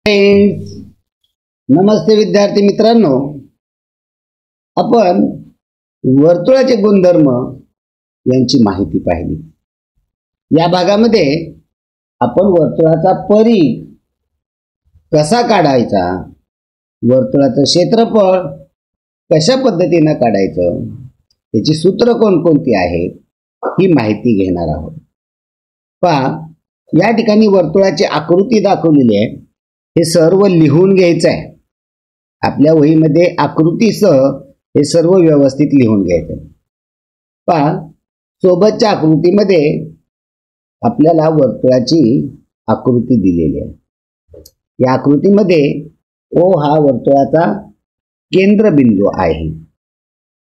Friends, नमस्ते विद्यार्थी मित्रांनो. आपण वर्तुळाचे गुणधर्म यांची माहिती पाहिली. या भागामध्ये आपण वर्तुळाचा परिघ कसा काढायचा, वर्तुळाचं क्षेत्रफळ कशा पद्धतीने काढायचं, त्याची सूत्र कोणकोणती आहेत ही माहिती घेणार आहोत. पहा, या ठिकाणी वर्तुळाची आकृती दाखवलेली आहे. हे सर्व लिहून घ्यायचं आहे. आपल्या वहीमध्ये आकृतीसह हे सर्व व्यवस्थित लिहून घ्यायचं. पहा, सोबतच्या आकृतीमध्ये आपल्याला वर्तुळाची आकृती दिलेली आहे. या आकृतीमध्ये O हा वर्तुळाचा केंद्रबिंदू आहे.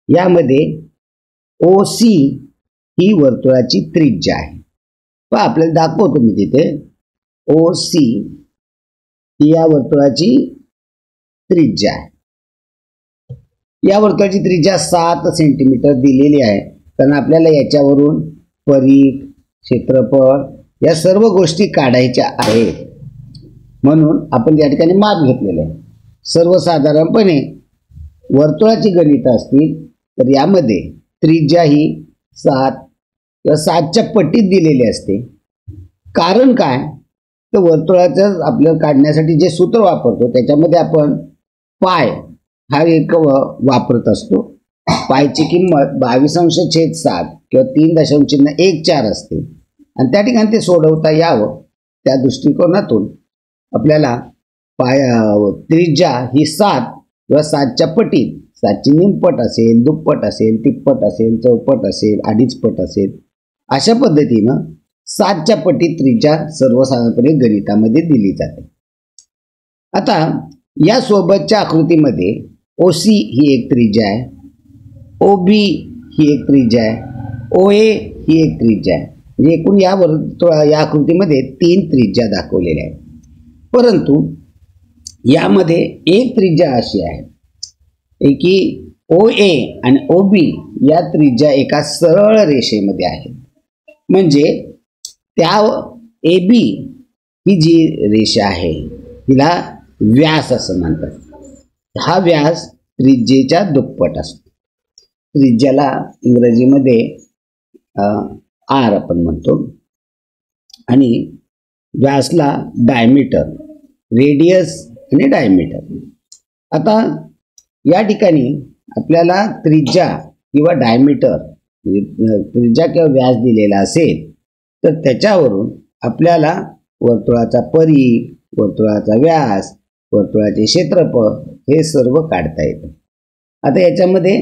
यामध्ये OC ही वर्तुळाची त्रिज्या आहे. पहा, आपल्याला दाखवतो मी तिथे OC ही या वर्तुळाची त्रिज्या आहे. या वर्तुळाची त्रिज्या 7 सेंटीमीटर दिलेली आहे. कारण आपल्याला याच्यावरून परिघ, क्षेत्रफळ या सर्व गोष्टी काढायच्या आहेत, म्हणून आपण या ठिकाणी माप घेतलेले आहे. सर्वसाधारणपणे वर्तुळाची गणित असतील तर यामध्ये त्रिज्या ही 7 किंवा 7च्या पटीत दिलेली असते. कारण काय, तर वर्तुळाचं आपल्याला काढण्यासाठी जे सूत्र वापरतो त्याच्यामध्ये आपण पाय हा एक वापरत असतो. पायची किंमत 22/7 किंवा 3.14 असते. आणि त्या ठिकाणी ते सोडवता यावं त्या दृष्टिकोनातून आपल्याला त्रिज्या ही 7 किंवा 7च्या पटीत, 7ची निमपट असेल, दुप्पट असेल, तिप्पट असेल, चौपट असेल, अडीच पट असेल, अशा पद्धतीनं 7च्या पटीत त्रिज्या सर्वसाधारणपणे गणितामध्ये दिली जाते. आता या सोबतच्या आकृतीमध्ये OC ही एक त्रिज्या आहे, OB ही एक त्रिज्या आहे, OA ही एक त्रिज्या आहे. म्हणजे एकूण या आकृतीमध्ये 3 त्रिज्या दाखवलेल्या आहेत. परंतु यामध्ये एक त्रिज्या अशी आहे की OA आणि OB या त्रिज्या एका सरळ रेषेमध्ये आहेत. म्हणजे त्या AB ही जी रेषा आहे हिला व्यास असं म्हणतात. हा व्यास त्रिज्येच्या दुप्पट असतो. त्रिज्याला इंग्रजीमध्ये R आपण म्हणतो आणि व्यासला डायमीटर, रेडियस आणि डायमीटर. आता या ठिकाणी आपल्याला त्रिज्या किंवा डायमीटर त्रिज्या किंवा व्यास दिलेला असेल तर त्याच्यावरून आपल्याला वर्तुळाचा परिघ, वर्तुळाचा व्यास, वर्तुळाचे क्षेत्रफळ हे सर्व काढता येतं. आता याच्यामध्ये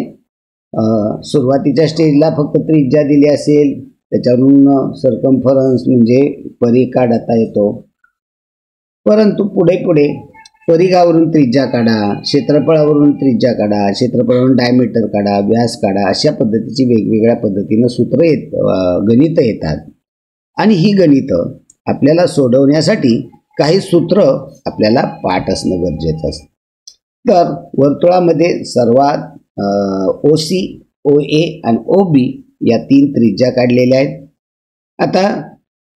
सुरुवातीच्या स्टेजला फक्त त्रिज्या दिली असेल, त्याच्यावरून सर्कम्फरन्स म्हणजे परिघ काढता येतो. परंतु पुढे पुढे परिघावरून त्रिज्या काढा, क्षेत्रफळावरून त्रिज्या काढा, क्षेत्रफळावरून डायमीटर काढा, व्यास काढा, अशा पद्धतीची वेगवेगळ्या पद्धतीनं सूत्र गणितं येतात. आणि ही गणितं आपल्याला सोडवण्यासाठी काही सूत्र आपल्याला पाठ असणं गरजेचं असतं. तर वर्तुळामध्ये सर्वात OC, OA आणि OB या 3 त्रिज्या काढलेल्या आहेत. आता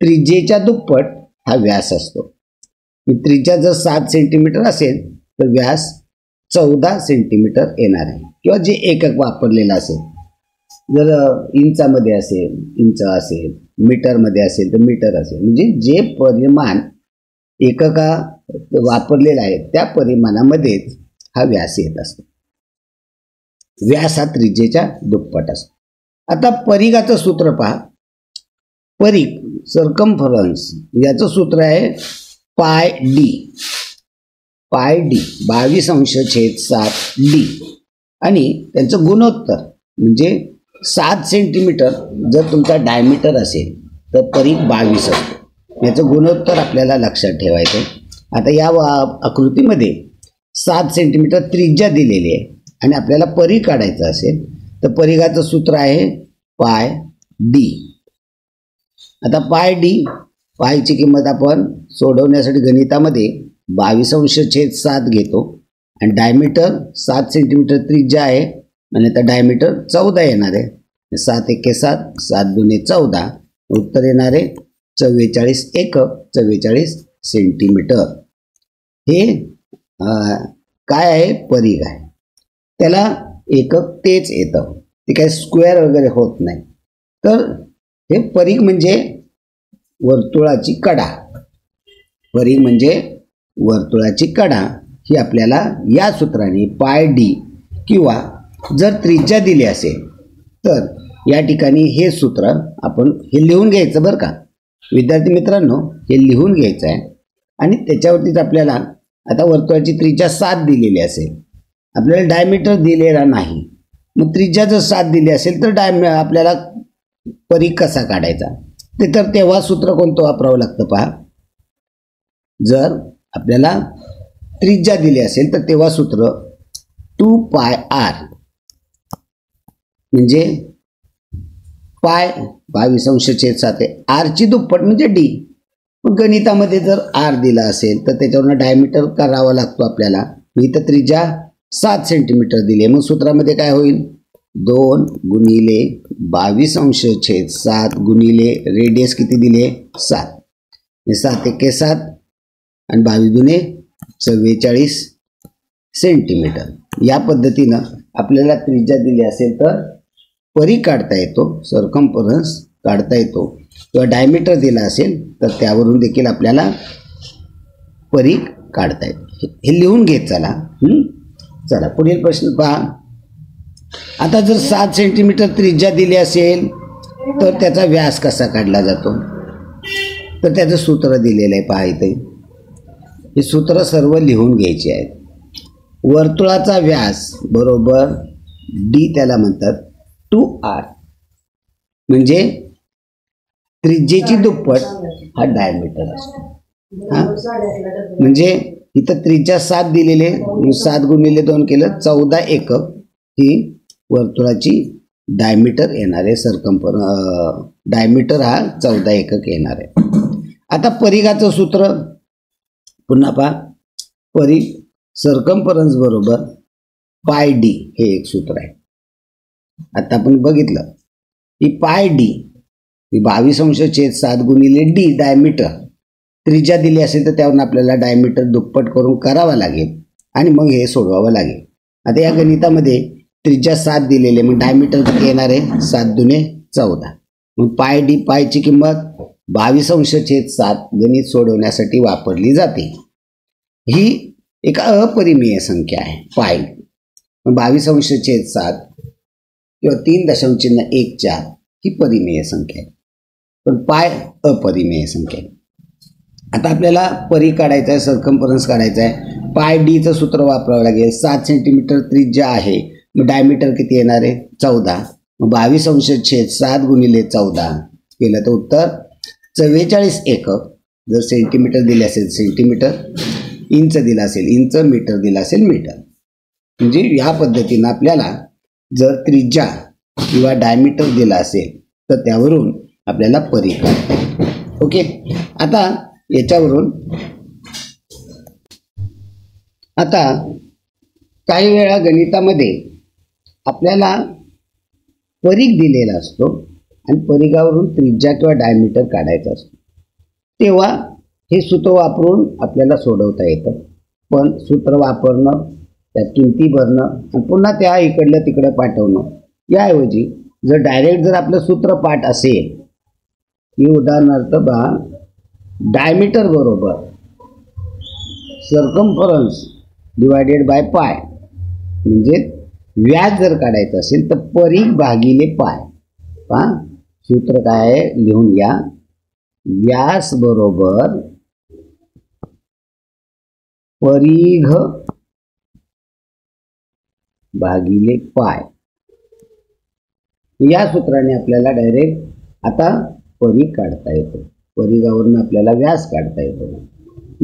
त्रिज्येच्या दुप्पट हा व्यास असतो. त्रिज्या जर 7 सेंटीमीटर असेल तर व्यास 14 सेंटीमीटर येणार आहे. किंवा जे एकक वापरलेलं असेल, जर इंचामध्ये असेल इंच असेल, मीटरमध्ये असेल तर मीटर असेल, म्हणजे जे परिमाण एकका वापरलेला आहे त्या परिमाणामध्येच हा व्यास येत असतो. व्यास हा त्रिज्येच्या दुप्पट असतो. आता परिघाचं सूत्र पहा. परिघ, सर्कम्फरन्स, याचं सूत्र आहे पाय डी. 22/7D आणि त्यांचं गुणोत्तर म्हणजे 7 सेंटीमीटर जर तुमचा डायमीटर असेल तर परिघ 22 असतो. याचं गुणोत्तर आपल्याला लक्षात ठेवायचं. आता या आकृतीमध्ये 7 सेंटीमीटर त्रिज्या दिलेली आहे आणि आपल्याला परिघ काढायचं असेल तर परिघाचं सूत्र आहे पाय डी. आता पाय डी, पायची किंमत आपण सोडवण्यासाठी गणितामध्ये 22/7 घेतो आणि डायमीटर 7 सेंटीमीटर त्रिज्या आहे आणि आता डायमीटर 14 येणार आहे. 7 × 7, 7 × 2 = 14, उत्तर येणार आहे 44 एकक 44 सेंटीमीटर. हे काय आहे, परिघ आहे. त्याला एकक तेच येतं, ते काय स्क्वेअर वगैरे होत नाही. तर हे परिघ म्हणजे वर्तुळाची कडा. परिघ म्हणजे वर्तुळाची कडा ही आपल्याला या सूत्राने पाय डी, किंवा जर त्रिज्या दिली असेल तर या ठिकाणी हे सूत्र आपण हे लिहून घ्यायचं बरं का विद्यार्थी मित्रांनो. हे लिहून घ्यायचं आहे आणि त्याच्यावरतीच आपल्याला आता वर्तुळाची त्रिज्या 7 दिलेली असेल, आपल्याला डायमीटर दिलेला नाही, मग त्रिज्या जर 7 दिली असेल तर आपल्याला परिघ कसा काढायचा ते तर तेव्हा सूत्र कोणतं वापरावं लागतं पहा. जर आपल्याला त्रिज्या दिली असेल तर तेव्हा सूत्र 2πr म्हणजे पाय 22/7 आर ची दुप्पट म्हणजे डी. पण गणितामध्ये जर आर दिला असेल तर त्याच्यावरून डायमीटर करावा लागतो आपल्याला. इथं त्रिज्या 7 सेंटीमीटर दिली, मग सूत्रामध्ये काय होईल, 2 गुणिले 22/7 गुणिले रेडियस किती दिले 7, 7 एके 7 आणि 22 दुने 44 सेंटीमीटर. या पद्धतीनं आपल्याला त्रिज्या दिली असेल तर परिघ काढता येतो, सर्कम्फरन्स काढता येतो, किंवा डायमीटर दिला असेल तर त्यावरून देखील आपल्याला परिघ काढता येतो. हे लिहून घेत चला. चला पुढील प्रश्न पहा. आता जर 7 सेंटीमीटर त्रिज्या दिली असेल तर त्याचा व्यास कसा काढला जातो, तर त्याचं सूत्र दिलेलं आहे पहा इथे. हे सूत्र सर्व लिहून घ्यायचे आहेत. वर्तुळाचा व्यास बरोबर डी, त्याला म्हणतात 2r, म्हणजे त्रिज्येची दुप्पट हा डायमीटर असतो. म्हणजे इथं त्रिज्या 7 दिलेले, 7 गुणिले 2 केलं 14 एकक ही वर्तुळाची डायमीटर येणार आहे. डायमीटर हा 14 एकक येणार आहे. आता परिघाचं सूत्र पुन्हा पहा. परिघ सर्कम्फरन्स बरोबर पाय डी हे एक सूत्र आहे. आता आपण बघितलं की पाय डी ही 22/7 गुणिले डी डायमीटर. त्रिज्या दिली असेल तर त्यावरून आपल्याला डायमीटर दुप्पट करून करावा लागेल आणि मग हे सोडवावं लागेल. आता या गणितामध्ये त्रिज्या 7 दिलेले, मग डायमीटर किती येणार आहे, 7 दुने 14. मग पाय डी, पायची किंमत 22/7 गणित सोडवण्यासाठी वापरली जाते. ही एक अपरिमेय संख्या आहे पाय. 22/7 किंवा 3.14 ही परिमेय संख्या आहे, पण पाय अपरिमेय संख्या आहे. आता आपल्याला परिघ काढायचा आहे, सर्कम्फरन्स काढायचा आहे. पाय डीचं सूत्र वापरावं लागेल. 7 सेंटीमीटर त्रिज्या आहे, मग डायमीटर किती येणार आहे 14. मग 22/7 गुणिले 14 केलं तर उत्तर 44 एकक. जर सेंटीमीटर दिले असेल सेंटीमीटर, इंच दिला असेल इंच, मीटर दिला असेल मीटर. म्हणजे या पद्धतीनं आपल्याला जर त्रिज्या किंवा डायमीटर दिला असेल तर त्यावरून आपल्याला परिघ काढता येतो. ओके. आता याच्यावरून आता काही वेळा गणितामध्ये आपल्याला परिघ दिलेला असतो आणि परिघावरून त्रिज्या किंवा डायमीटर काढायचा असतो, तेव्हा हे सूत्र वापरून आपल्याला सोडवता येतं. पण सूत्र वापरणं, त्या किमती भरणं आणि पुन्हा त्या इकडलं तिकडं पाठवणं, याऐवजी जर डायरेक्ट जर आपलं सूत्र पाठ असेल की उदाहरणार्थ पहा, डायमीटर बरोबर सर्कम्फरन्स डिवायडेड बाय पाय, म्हणजे व्यास जर काढायचं असेल तर परिघ भागिले पाय. पहा सूत्र काय आहे, लिहून घ्या. व्यास बरोबर परिघ भागिले पाय. या सूत्राने आपल्याला डायरेक्ट आता परिघ काढता येतो, परिघावरून आपल्याला व्यास काढता येतो.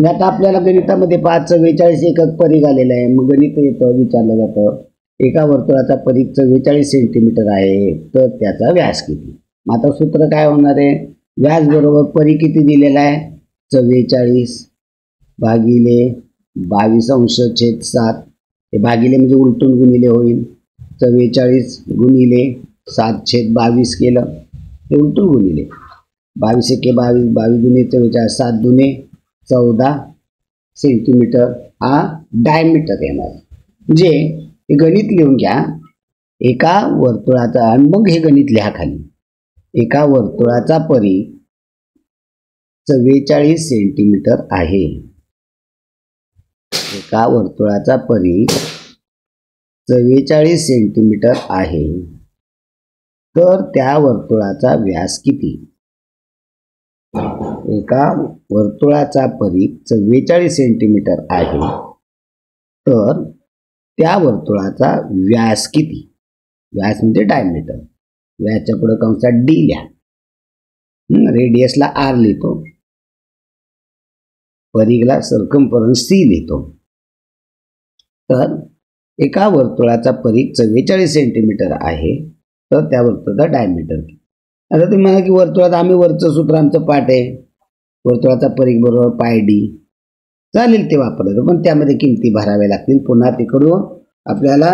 आता आपल्याला गणितामध्ये 44 एकक परिघ आलेला आहे. मग गणित येतं, विचारलं जातं एका वर्तुळाचा परिघ 44 सेंटीमीटर आहे तर त्याचा व्यास किती. मग आता सूत्र काय होणार आहे, व्यास बरोबर परिघ किती दिलेला आहे 44 भागिले 22/7. हे भागिले म्हणजे उलटून गुणिले होईल. 44 गुणिले 7/22 केलं, हे उलटून गुणिले 22 एके 22, 22 दुने 44, 7 दुने 14 सेंटीमीटर हा डायमीटर येणार. म्हणजे हे गणित लिहून घ्या. एका वर्तुळाचा, आणि मग हे गणित लिहा खाली. एका वर्तुळाचा परिघ 44 सेंटीमीटर आहे. एका वर्तुळाचा परिघ 44 सेंटीमीटर आहे. तर त्या वर्तुळाचा व्यास किती? एका वर्तुळाचा परिघ 44 सेंटीमीटर आहे. तर त्या वर्तुळाचा व्यास किती? व्यास म्हणजे डायमीटर. व्यासच्या पुढे कंसात डी लिहा. रेडियसला आर लिहितो, परिघला सर्कम्फरन्स सी लिहितो. तर एका वर्तुळाचा परिघ 44 सेंटीमीटर आहे. तर त्या वर्तुळाचा डायमीटर किती? आता तुम्ही म्हणा की वर्तुळात आम्ही वरचं सूत्र आमचं पाठ आहे, वर्तुळाचा परिघ बरोबर पाय डी. चालेल, ते वापरायचं, पण त्यामध्ये किमती भराव्या लागतील. पुन्हा तिकडून आपल्याला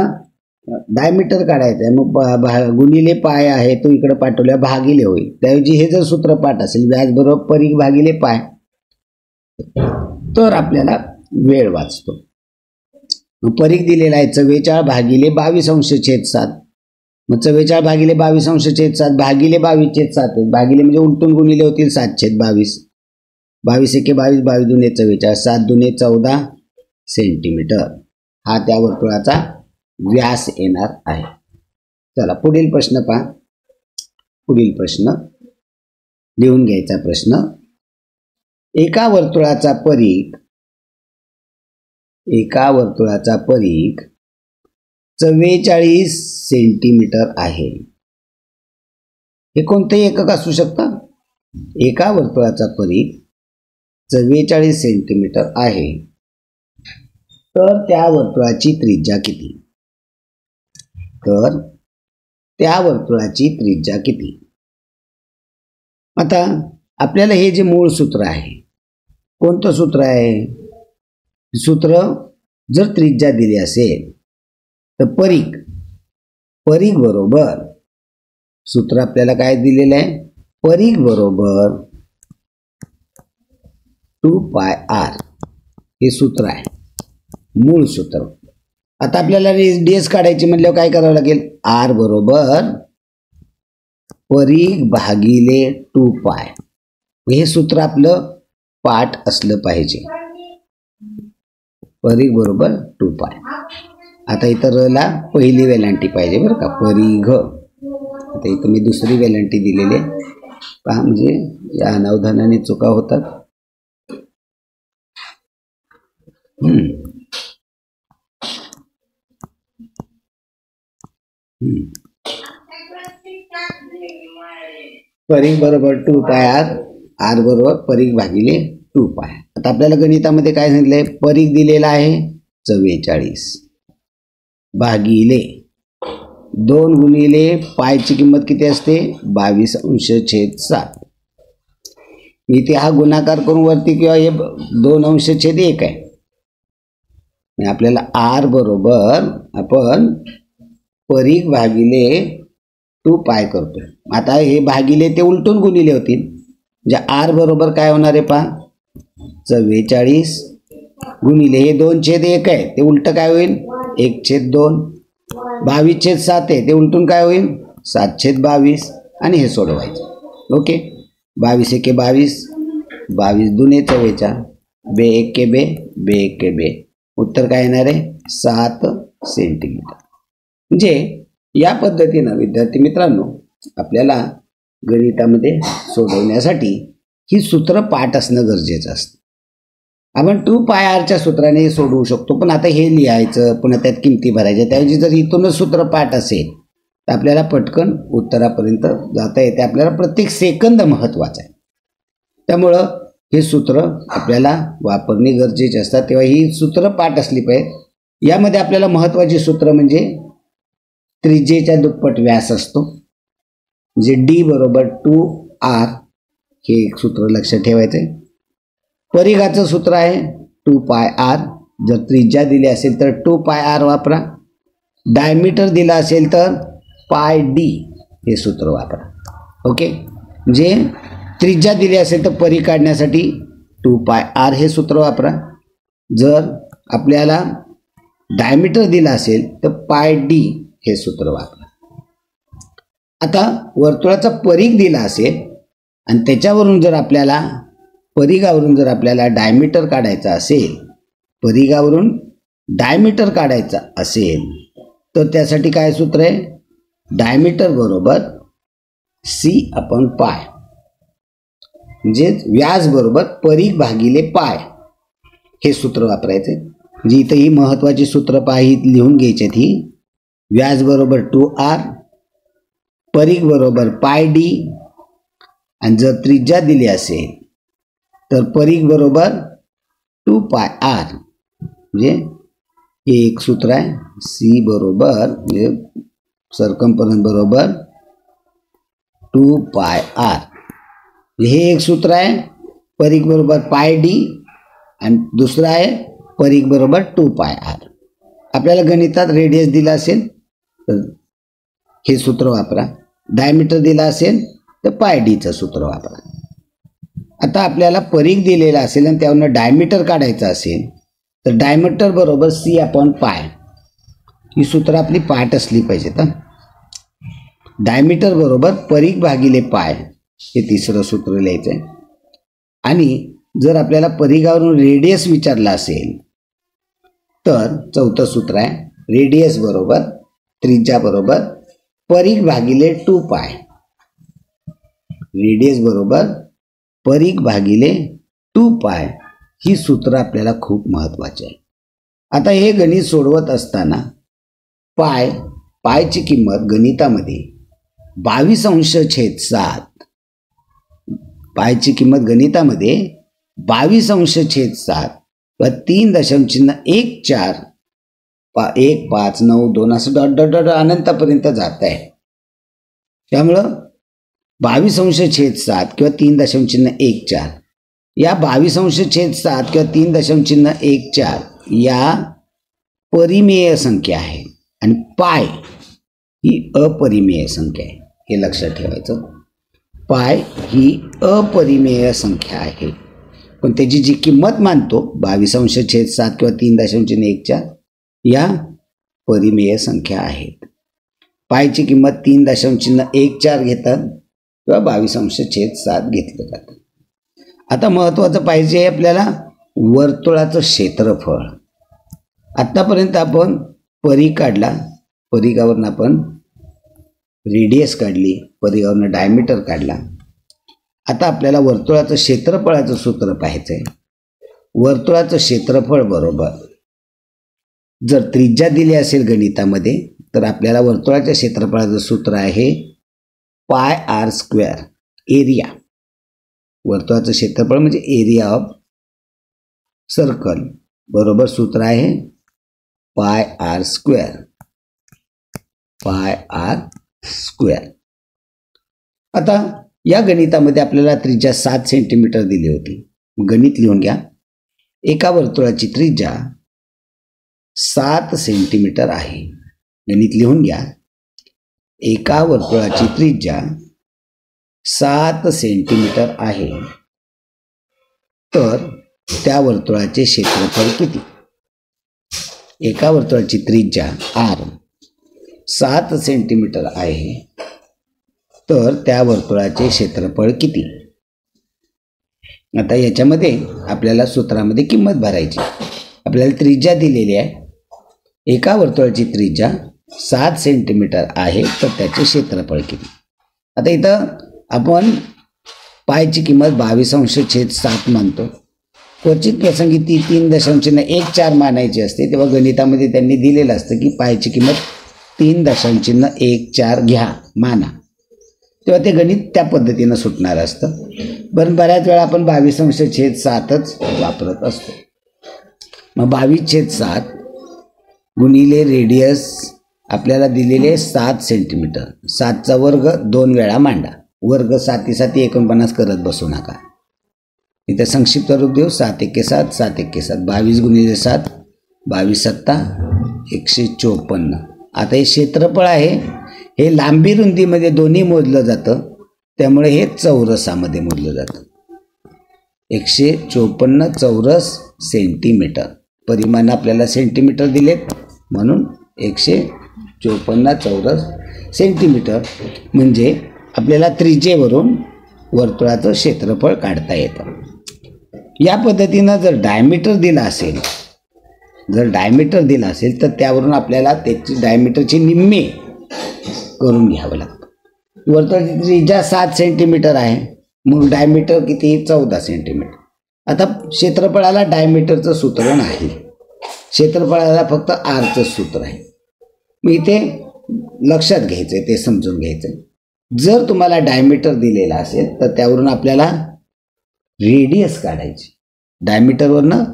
डायमीटर काढायचं आहे. मग गुणिले पाय आहे तो इकडे पाठवल्या भागिले होईल. त्याऐवजी हे जर सूत्र पाठ असेल, व्यास बरोबर परिघ भागिले पाय, तर आपल्याला वेळ वाचतो. मग परिघ दिलेला आहे 44 भागिले 22/7. मग 44 भागिले 22/7 भागिले 22/7. भागिले म्हणजे उलटून गुणिले होतील 7/22. 22 एके 22, 22 दुने 44, 7 दुने 14 सेंटीमीटर हा त्या वर्तुळाचा व्यास येणार आहे. चला पुढील प्रश्न पहा. पुढील प्रश्न लिहून घ्यायचा प्रश्न. एका वर्तुळाचा परिघ 44 सेंटीमीटर आहे. हे कोणतेही एकक असू शकतं. एका वर्तुळाचा परिघ 44 सेंटीमीटर आहे. तर त्या वर्तुळाची त्रिज्या किती? तर त्या वर्तुळाची त्रिज्या किती? आता आपल्याला हे जे मूळ सूत्र आहे, कोणतं सूत्र आहे? सूत्र जर त्रिज्या दिली असेल तर परिघ बरोबर, सूत्र आपल्याला काय दिलेलं आहे? परिघ बरोबर 2πr हे सूत्र आहे, मूळ सूत्र. आता आपल्याला रेडियस काढायची म्हटल्यावर काय करावं लागेल? आर बरोबर परिघ भागिले 2π. हे सूत्र आपलं पाठ असलं पाहिजे. परिघ बरोबर 2π. आता इथं रला पहिली वेलांटी पाहिजे बरं का, परिघ. आता इथं मी दुसरी वेलांटी दिलेली आहे पहा, म्हणजे या अनावधानाने चुका होतात. परिघ बरोबर 2πr, आर बरोबर परिघ भागिले 2π. आता आपल्याला गणितामध्ये काय सांगितलंय? परिघ दिलेला आहे 44 भागिले 2 गुणिले पायची किंमत किती असते? 22/7. इथे हा गुणाकार करून वरती किंवा हे 2/1 आहे. आपल्याला आर बरोबर आपण परिघ भागिले 2π करतोय. आता हे भागिले ते उलटून गुणिले होतील, म्हणजे आर बरोबर काय होणार आहे पहा? 44 गुणिले हे 2/1 आहे, ते उलट काय होईल? 1/2. 22/7 आहे, ते उलटून काय होईल? 7/22. आणि हे सोडवायचं. ओके. 22 एके 22, 22 दुने 44, 2 एके 2, 2 एके 2. उत्तर काय येणार आहे? 7 सेंटीमीटर. म्हणजे या पद्धतीनं विद्यार्थी मित्रांनो आपल्याला गणितामध्ये सोडवण्यासाठी ही सूत्र पाठ असणं गरजेचं असतं. आपण 2πrच्या सूत्राने सोडवू शकतो, पण आता हे लिहायचं, पुन्हा त्यात किमती भरायच्या. त्याऐवजी जर इथूनच सूत्र पाठ असेल तर आपल्याला पटकन उत्तरापर्यंत जाता येते. आपल्याला प्रत्येक सेकंद महत्त्वाचा आहे. त्यामुळं हे सूत्र आपल्याला वापरणे गरजेचे असतात. तेव्हा ही सूत्र पाठ असली पाहिजे. यामध्ये आपल्याला महत्त्वाची सूत्र म्हणजे त्रिज्येच्या दुप्पट व्यास असतो, म्हणजे डी बरोबर 2r. हे एक सूत्र लक्षात ठेवायचं आहे. परिघाचं सूत्र आहे 2πr. जर त्रिज्या दिली असेल तर 2πr वापरा. डायमीटर दिला असेल तर πd हे सूत्र वापरा. ओके. म्हणजे त्रिज्या दिली असेल तर परिघ काढण्यासाठी 2πr हे सूत्र वापरा. जर आपल्याला डायमीटर दिला असेल तर पाय डी हे सूत्र वापरा. आता वर्तुळाचा परिघ दिला असेल आणि त्याच्यावरून जर आपल्याला परिघावरून जर आपल्याला डायमीटर काढायचा असेल, परिघावरून डायमीटर काढायचा असेल तर त्यासाठी काय सूत्र आहे? डायमीटर बरोबर सी अपॉन पाय, म्हणजे व्यास बरोबर परिघ भागिले पाय हे सूत्र वापरायचे. म्हणजे इथं ही महत्त्वाची सूत्र लिहून घ्यायची. ही व्यास बरोबर 2r, परिघ बरोबर पाय डी, आणि जर त्रिज्या दिली असेल तर परिघ बरोबर 2πr. म्हणजे हे एक सूत्र आहे. सी बरोबर म्हणजे सर्कम्फरन्स बरोबर 2πr. हे एक सूत्र आहे. परिघ बरोबर पाय डी आणि दुसरं आहे परिघ बरोबर 2πr. आपल्याला गणितात रेडियस दिला असेल तर हे सूत्र वापरा. डायमीटर दिला असेल तर पाय डीचं सूत्र वापरा. आता आपल्याला परिघ दिलेला असेल आणि त्यावरून डायमीटर काढायचं असेल तर डायमीटर बरोबर सी अपॉन पाय ही सूत्र आपली पाठ असली पाहिजेत. डायमीटर बरोबर परिघ भागिले पाय हे तिसरं सूत्र लिहायचं आहे. आणि जर आपल्याला परिघावरून रेडियस विचारला असेल तर चौथं सूत्र आहे रेडियस बरोबर त्रिज्या बरोबर परिघ भागिले 2π. रेडियस बरोबर परिघ भागिले 2π ही सूत्र आपल्याला खूप महत्त्वाची आहे. आता हे गणित सोडवत असताना पायची किंमत गणितामध्ये 22/7 पायची किंमत गणितामध्ये 22/7 व 3.14 1592 असं डॉट डॉट डॉट अनंतापर्यंत जात आहे. त्यामुळं 22/7 किंवा 3.14 या 22/7 किंवा 3.14 या परिमेय संख्या आहे आणि पाय ही अपरिमेय संख्या आहे. हे लक्षात ठेवायचं. पाय ही अपरिमेय संख्या आहे, पण त्याची जी किंमत मानतो 22/7 किंवा 3.14 या परिमेय संख्या आहेत. पायची किंमत 3.14 घेतात किंवा 22/7 घेतलं जातं. आता महत्त्वाचं पाहिजे आपल्याला वर्तुळाचं क्षेत्रफळ. आत्तापर्यंत आपण परिघ काढला, परिघावरून आपण रेडियस काढली, परिघावरून डायमीटर काढला. आता आपल्याला वर्तुळाचं क्षेत्रफळाचं सूत्र पाहायचं आहे. वर्तुळाचं क्षेत्रफळ बरोबर जर त्रिज्या दिली असेल गणितामध्ये तर आपल्याला वर्तुळाच्या क्षेत्रफळाचं सूत्र आहे πr². एरिया, वर्तुळाचं क्षेत्रफळ म्हणजे एरिया ऑफ सर्कल बरोबर सूत्र आहे πr². आता या गणितामध्ये आपल्याला त्रिज्या 7 सेंटीमीटर दिली होती. गणित लिहून घ्या. एका वर्तुळाची त्रिज्या 7 सेंटीमीटर आहे. गणित लिहून घ्या. एका वर्तुळाची त्रिज्या 7 सेंटीमीटर आहे. तर त्या वर्तुळाचे क्षेत्रफळ किती? एका वर्तुळाची त्रिज्या r 7 सेंटीमीटर आहे, तर त्या वर्तुळाचे क्षेत्रफळ किती? आता याच्यामध्ये आपल्याला सूत्रामध्ये किंमत भरायची. आपल्याला त्रिज्या दिलेली आहे. एका वर्तुळाची त्रिज्या 7 सेंटीमीटर आहे, तर त्याचे क्षेत्रफळ किती? आता इथं आपण पायची किंमत 22/7 मानतो. क्वचित प्रसंगी ती 3.14 मानायची असते, तेव्हा गणितामध्ये त्यांनी दिलेलं असतं की पायची किंमत 3.14 घ्या, माना. तेव्हा ते गणित त्या पद्धतीनं सुटणार असतं. बरं, बऱ्याच वेळा आपण 22/7च वापरत असतो. मग 22/7 गुणिले रेडियस आपल्याला दिलेले 7 सेंटीमीटर. 7चा वर्ग 2 वेळा मांडा. वर्ग 7 7 49 करत बसू नका. इथं संक्षिप्त रूप देऊ. 7 1 7 7 1 7 22 गुणिले 7 22 7 154. आता हे क्षेत्रफळ आहे, हे लांबी रुंदीमध्ये दोन्ही मोजलं जातं, त्यामुळे हे चौरसामध्ये मोजलं जातं. 154 चौरस सेंटीमीटर. परिमाण आपल्याला सेंटीमीटर दिलेत, म्हणून 154 चौरस सेंटीमीटर म्हणजे आपल्याला त्रिज्येवरून वर्तुळाचं क्षेत्रफळ काढता येतं. या पद्धतीनं जर डायमीटर दिला असेल तर त्यावरून आपल्याला त्याची डायमीटरची निम्मे करून घ्यावं लागतं. वर्तुळाची त्रिज्या 7 सेंटीमीटर आहे, मग डायमीटर किती? 14 सेंटीमीटर. आता क्षेत्रफळाला डायमीटरचं सूत्र नाही, क्षेत्रफळाला फक्त आरचं सूत्र आहे. मी इथे लक्षात घ्यायचं आहे, ते समजून घ्यायचं आहे. जर तुम्हाला डायमीटर दिलेला असेल तर त्यावरून आपल्याला रेडियस काढायची, डायमीटरवरनं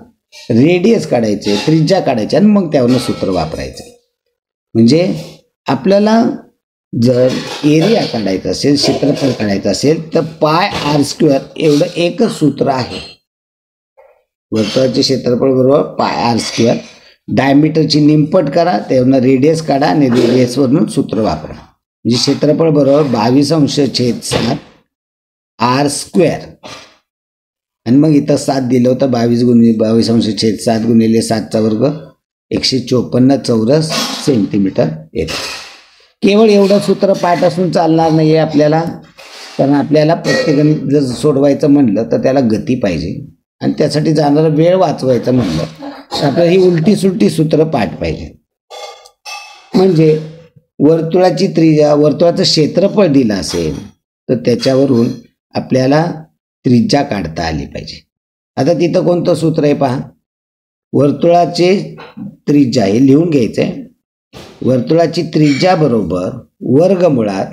रेडियस काढायचे, त्रिज्या काढायची आणि मग त्यावरनं सूत्र वापरायचं. म्हणजे आपल्याला जर एरिया काढायचा असेल, क्षेत्रफळ काढायचं असेल तर πr² एवढं एकच सूत्र आहे. वर्तुळाचे क्षेत्रफळ बरोबर πr². डायमीटरची निमपट करा, त्यावरनं रेडियस काढा आणि रेडियसवरून सूत्र वापरा. म्हणजे क्षेत्रफळ बरोबर 22/7 r². आणि मग इथं 7 दिलं होतं, 22/7 गुणिले 7चा वर्ग 154 चौरस सेंटीमीटर येतं. केवळ एवढं सूत्र पाठ असून चालणार नाही आहे आपल्याला, कारण आपल्याला प्रत्येकाने जर सोडवायचं म्हणलं तर त्याला गती पाहिजे आणि त्यासाठी जाणारा वेळ वाचवायचं म्हणलं तर आपल्याला ही उलटी सुलटी सूत्र पाठ पाहिजे. म्हणजे वर्तुळाची त्रिज्या, वर्तुळाचं क्षेत्रफळ दिलं असेल तर त्याच्यावरून आपल्याला त्रिज्या काढता आली पाहिजे. आता तिथं कोणतं सूत्र आहे पहा, वर्तुळाचे त्रिज्या हे लिहून घ्यायचं आहे. वर्तुळाची त्रिज्या बरोबर वर्गमुळात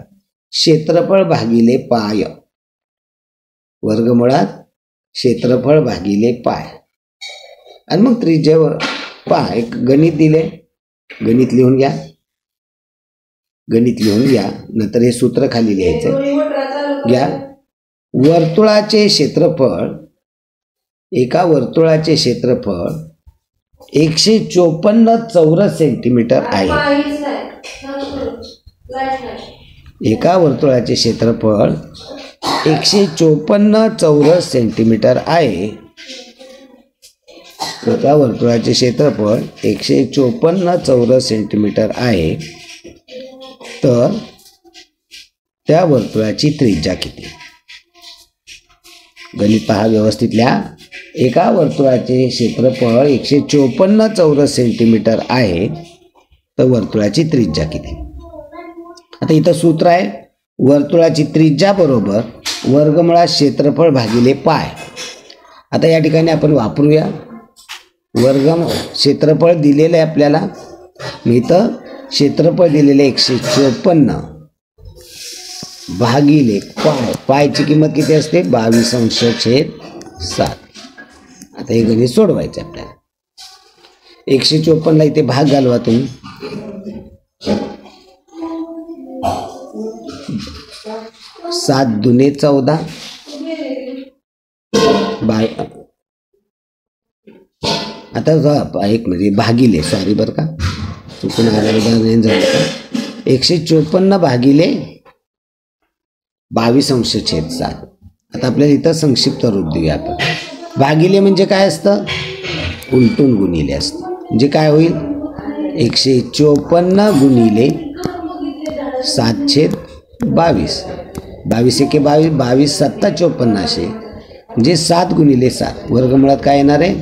क्षेत्रफळ भागिले पाय, वर्गमुळात क्षेत्रफळ भागिले पाय. आणि मग त्रिज्यावर पहा एक गणित दिले, गणित लिहून घ्या, नंतर हे सूत्र खाली लिहायचं घ्या. वर्तुळाचे क्षेत्रफळ, एका वर्तुळाचे क्षेत्रफळ 154 चौरस सेंटीमीटर आहे. एका वर्तुळाचे क्षेत्रफळ 154 चौरस सेंटीमीटर आहे. एका वर्तुळाचे क्षेत्रफळ 154 चौरस सेंटीमीटर आहे. तर त्या वर्तुळाची त्रिज्या किती? गणित पहा व्यवस्थित लिहा. एका वर्तुळाचे क्षेत्रफळ 154 चौरस सेंटीमीटर आहे, तर वर्तुळाची त्रिज्या किती? आता इथं सूत्र आहे, वर्तुळाची त्रिज्या बरोबर वर्गमुळात क्षेत्रफळ भागिले पाय. आता या ठिकाणी आपण वापरूया क्षेत्रफळ दिलेलं आहे आपल्याला. मी इथं क्षेत्रफळ दिलेले 154 भागिले पाय. पायची किंमत किती असते? 22/7. आता हे गणित सोडवायचं आपल्याला. 154ला इथे भाग घालवा तुम्ही. 7 दुने 14. आता एक म्हणजे भागिले, सॉरी बरं का, चुकून झालं का. 154 भागिले 22/7. आता आपल्याला इथं संक्षिप्त रूप देऊया आपण. भागिले म्हणजे काय असतं? उलटून गुणिले असतं. म्हणजे काय होईल? 154 गुणिले 7/22. 22 एके 22, 22 7 54 असे. म्हणजे 7 गुणिले 7. वर्गमुळात काय येणार आहे?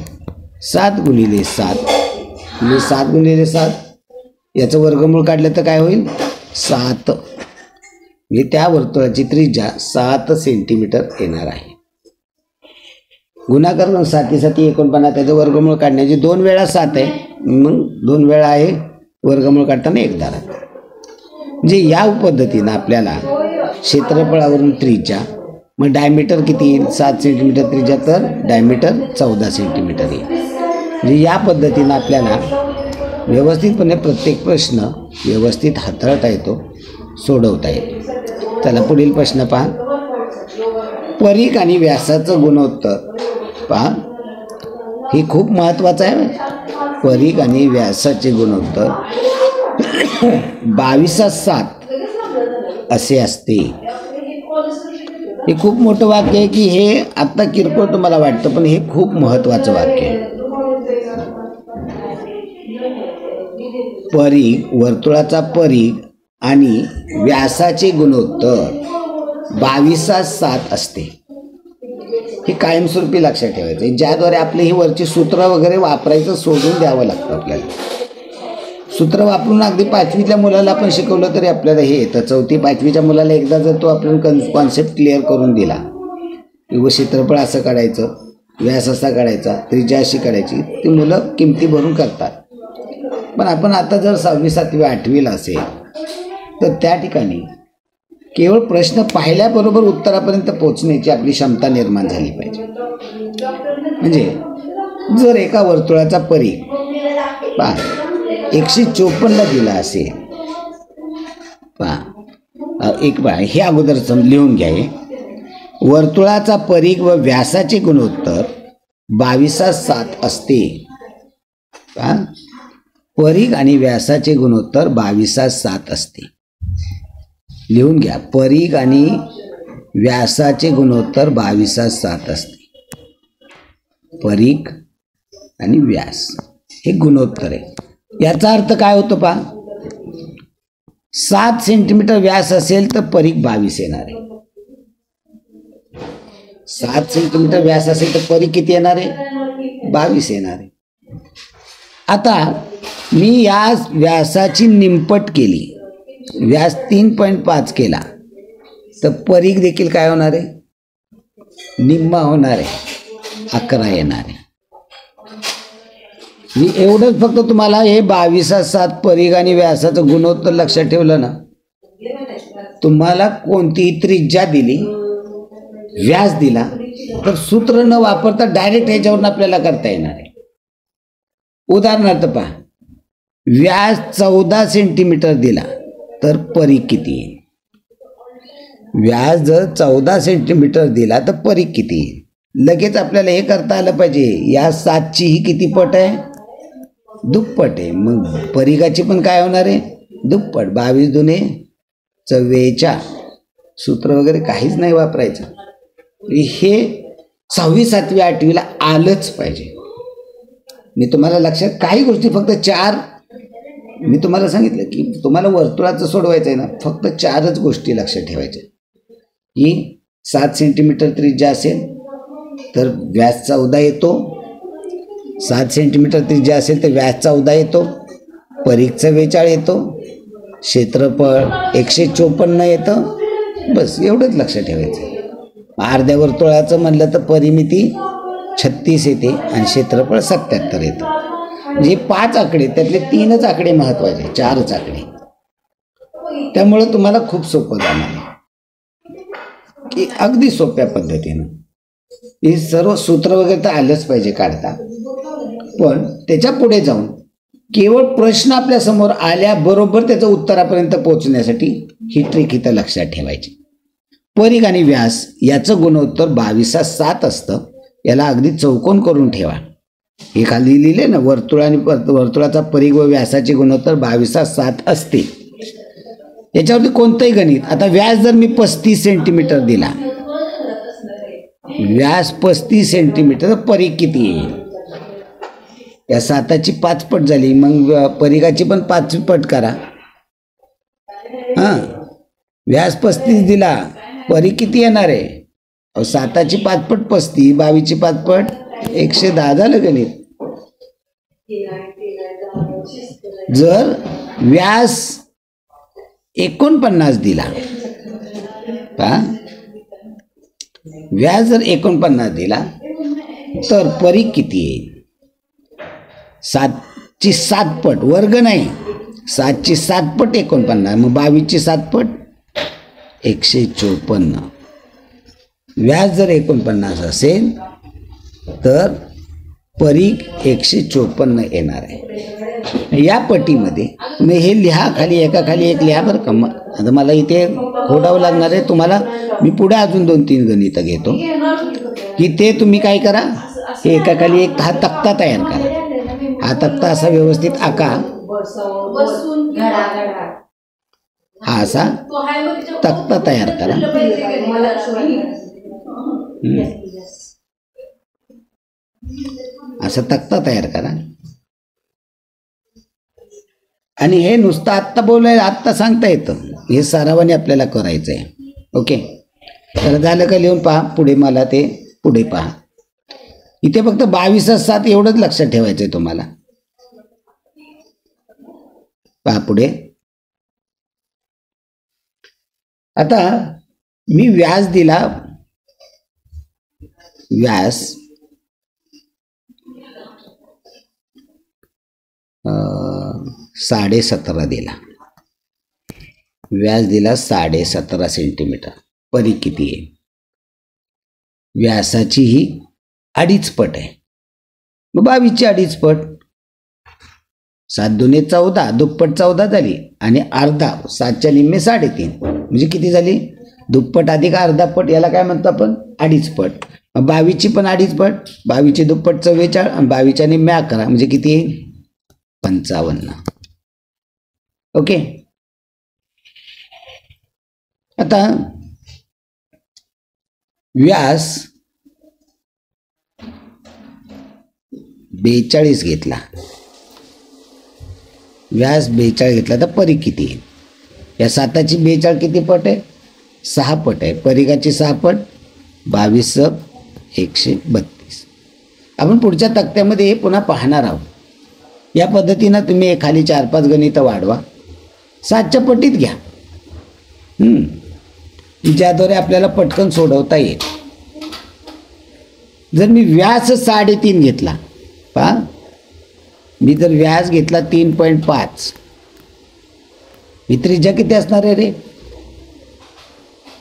7 गुणिले 7. म्हणजे 7 गुणिले 7 याचं वर्गमूळ काढलं तर काय होईल? 7. म्हणजे त्या वर्तुळाची त्रिज्या 7 सेंटीमीटर येणार आहे. गुणाकार करून 7 49, त्याचं वर्गमूळ काढण्याची 2 वेळा 7 आहे, मग 2 वेळा आहे, वर्गमूळ काढताना एकदा राहतं. म्हणजे या पद्धतीनं आपल्याला क्षेत्रफळावरून त्रिज्या, मग डायमीटर किती येईल? 7 सेंटीमीटर त्रिज्या, तर डायमीटर 14 सेंटीमीटर येईल. म्हणजे या पद्धतीनं आपल्याला व्यवस्थितपणे प्रत्येक प्रश्न व्यवस्थित हाताळता येतो, सोडवता येतो. चला पुढील प्रश्न पहा. परीघ आणि व्यासाचं गुणोत्तर पहा, हे खूप महत्त्वाचं आहे. परीघ आणि व्यासाचे गुणोत्तर 22/7 असे असते. हे खूप मोठं वाक्य आहे की हे आत्ता किरकोळ तुम्हाला वाटतं, पण हे खूप महत्त्वाचं वाक्य आहे. परीघ, वर्तुळाचा परीघ आणि व्यासाचे गुणोत्तर 22:7 असते. हे कायमस्वरूपी लक्षात ठेवायचं, ज्याद्वारे आपली ही वरची सूत्र वगैरे वापरायचं सोडून द्यावं लागतं. आपल्याला सूत्र वापरून अगदी 5वीतल्या मुलाला आपण शिकवलं तरी आपल्याला हे येतं. 4थी-5वीच्या मुलाला एकदा जर तो आपण कॉन्सेप्ट क्लिअर करून दिला, व क्षेत्रफळ असं काढायचं, व्यास असा काढायचा, त्रिज्या अशी काढायची, ती मुलं किमती भरून करतात. पण आपण आता जर 6वी, 7वी, 8वीला असेल तर त्या ठिकाणी केवळ प्रश्न पाहिल्याबरोबर उत्तरापर्यंत पोहोचण्याची आपली क्षमता निर्माण झाली पाहिजे. म्हणजे जर एका वर्तुळाचा परीघ 154 दिला असेल, हे अगोदर लिहून घ्या. वर्तुळाचा परीघ व व्यासाचे गुणोत्तर 22:7 असते. परीघ आणि व्यासाचे गुणोत्तर 22:7 असते. लिहून घ्या, परीघ आणि व्यासाचे गुणोत्तर 22:7 असते. परीघ आणि व्यास हे गुणोत्तर आहे. याचा अर्थ काय होतो पहा, 7 सेंटीमीटर व्यास असेल तर परीघ 22 येणार आहे. 7 सेंटीमीटर व्यास असेल तर परीघ किती येणार आहे? 22 येणार आहे. आता मी या व्यासाची निमपट केली, व्यास 3.5 केला, तर परीघ देखील काय होणार आहे? निम्मा होणार आहे, 11 येणार आहे. मी एवढंच फक्त तुम्हाला हे 22:7 परीघ आणि व्यासाचं गुणोत्तर लक्षात ठेवलं ना, तुम्हाला कोणतीही त्रिज्या दिली, व्यास दिला, तर सूत्र न वापरता डायरेक्ट ह्याच्यावरून आपल्याला करता येणार आहे. उदाहरणार्थ पहा, व्यास 14 सेंटीमीटर दिला तर परीघ किती येईल? व्यास जर 14 सेंटीमीटर दिला तर परीघ किती येईल? लगेच आपल्याला हे करता आलं पाहिजे, या 7ची ही किती पट आहे? दुप्पट आहे. मग परीघाची पण काय होणार आहे? दुप्पट. 22 दुने 44. सूत्र वगैरे काहीच नाही वापरायचं. हे 6वी, 7वी, 8वीला आलंच पाहिजे. मी तुम्हाला लक्षात काही गोष्टी फक्त 4 मी तुम्हाला सांगितलं की तुम्हाला वर्तुळाचं सोडवायचं आहे ना, फक्त 4च गोष्टी लक्षात ठेवायच्या. की 7 सेंटीमीटर त्रिज्या असेल तर व्यास 14 येतो, 7 सेंटीमीटर त्रिज्या असेल तर व्यास 14 येतो, परीघ 44 येतो, क्षेत्रफळ 154 येतं. बस एवढंच लक्षात ठेवायचं. अर्ध्या वर्तुळाचं म्हणलं तर परिमिती 36 येते आणि क्षेत्रफळ 77 येतं. म्हणजे 5 आकडे, त्यातले 3च आकडे महत्वाचे, 4च आकडे. त्यामुळं तुम्हाला खूप सोपं जाणार की अगदी सोप्या पद्धतीनं हे सर्व सूत्र वगैरे तर आलंच पाहिजे काढता. पण त्याच्या पुढे जाऊन केवळ प्रश्न आपल्या समोर आल्याबरोबर त्याचं उत्तरापर्यंत पोहोचण्यासाठी ही ट्रिक इथं लक्षात ठेवायची. परीघ आणि व्यास याचं गुणोत्तर 22:7 असतं. याला अगदी चौकोन करून ठेवा. हे खाली लिहिले ना, वर्तुळाचा परीघ व व्यासाचे गुणोत्तर 22:7 असते. याच्यावरती कोणतंही गणित. आता व्यास जर मी 35 सेंटीमीटर दिला, व्यास 35 सेंटीमीटर, परीघ किती येईल? या 7ची 5 पट झाली, मग परीघाची पण 5 पट करा. व्यास 35 दिला, परीघ किती येणार आहे? 7ची 5 पट 35, 22ची 5 पट 110 झालं गणित. जर व्यास 49 दिला, व्यास जर 49 दिला तर परीघ किती येईल? 7ची 7 पट, वर्ग नाही, 7ची 7 पट 49, मग 22ची 7 पट 154. व्यास जर 49 असेल तर परीघ 154 येणार आहे. या पटीमध्ये तुम्ही हे लिहा, खाली एकाखाली एक लिहा बरं का. आता मला इथे खोडावं लागणार आहे तुम्हाला. मी पुढे अजून 2-3 गणितं घेतो की ते तुम्ही काय करा, हे एकाखाली एक हा तक्ता तयार करा. हा तक्ता असा व्यवस्थित आका, हा असा तक्ता तयार करा. असा तक्ता तयार करा. आणि हे नुसतं आत्ता बोलायला आत्ता सांगता येतं, हे सरावाने आपल्याला करायचं आहे. ओके, तर झालं का लिहून पहा. पुढे मला ते पुढे पहा. इथे फक्त 22/7 एवढंच लक्षात ठेवायचं आहे तुम्हाला. पहा पुढे. आता मी व्यास दिला, व्यास 17.5 दिला. व्यास दिला 17.5 सेंटीमीटर. परिघ किती आहे? व्यासाची ही 2.5 पट आहे. मग 22ची 2.5 पट. 7 दुने 14, दुप्पट 14 झाली आणि अर्धा 7च्या निम्मे 3.5 म्हणजे किती झाली? दुप्पट अधिक अर्धा पट. याला काय म्हणतो आपण? 2.5 पट. 22ची पण 2.5 पट. 22ची दुप्पट 44 आणि 22च्या निम्मे 11 म्हणजे किती? 55. ओके, आता व्यास 42 घेतला. व्यास 42 घेतला तर परिघ किती आहे? या 7ची 42 किती पट आहे? 6 पट आहे. परिघाची 6 पट 22/132. आपण पुढच्या तक्त्यामध्ये हे पुन्हा पाहणार आहोत. या पद्धतीनं तुम्ही खाली 4-5 गणितं वाढवा, 7च्या पटीत घ्या, ज्याद्वारे आपल्याला पटकन सोडवता येईल. जर मी व्यास 3.5 घेतला, पहा मी जर व्यास घेतला 3.5, ही त्रिज्या किती असणार आहे रे?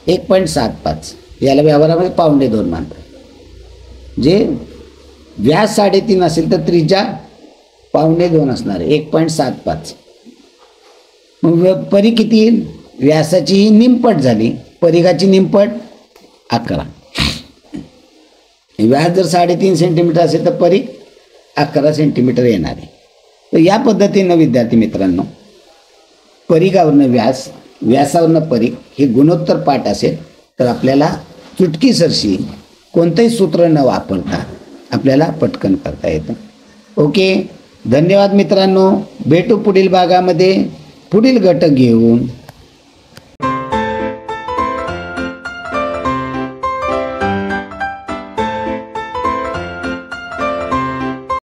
1.75. याला व्यवहारामध्ये 2.25 मानतात. जे व्यास 3.5 असेल तर त्रिज्या 2.25 असणार आहे, 1.75. मग परिघ किती येईल? व्यासाची ही निमपट झाली, परिघाची निमपट 11. व्यास जर 3.5 सेंटीमीटर असेल तर परिघ 11 सेंटीमीटर येणार आहे. तर या पद्धतीनं विद्यार्थी मित्रांनो, परिघावरनं व्यास, व्यासावरनं परिघ हे गुणोत्तर पाठ असेल तर आपल्याला चुटकीसरशी कोणतंही सूत्र न वापरता आपल्याला पटकन करता येतं. ओके, धन्यवाद मित्रांनो. भेटू पुढील भागामध्ये पुढील घटक घेऊन.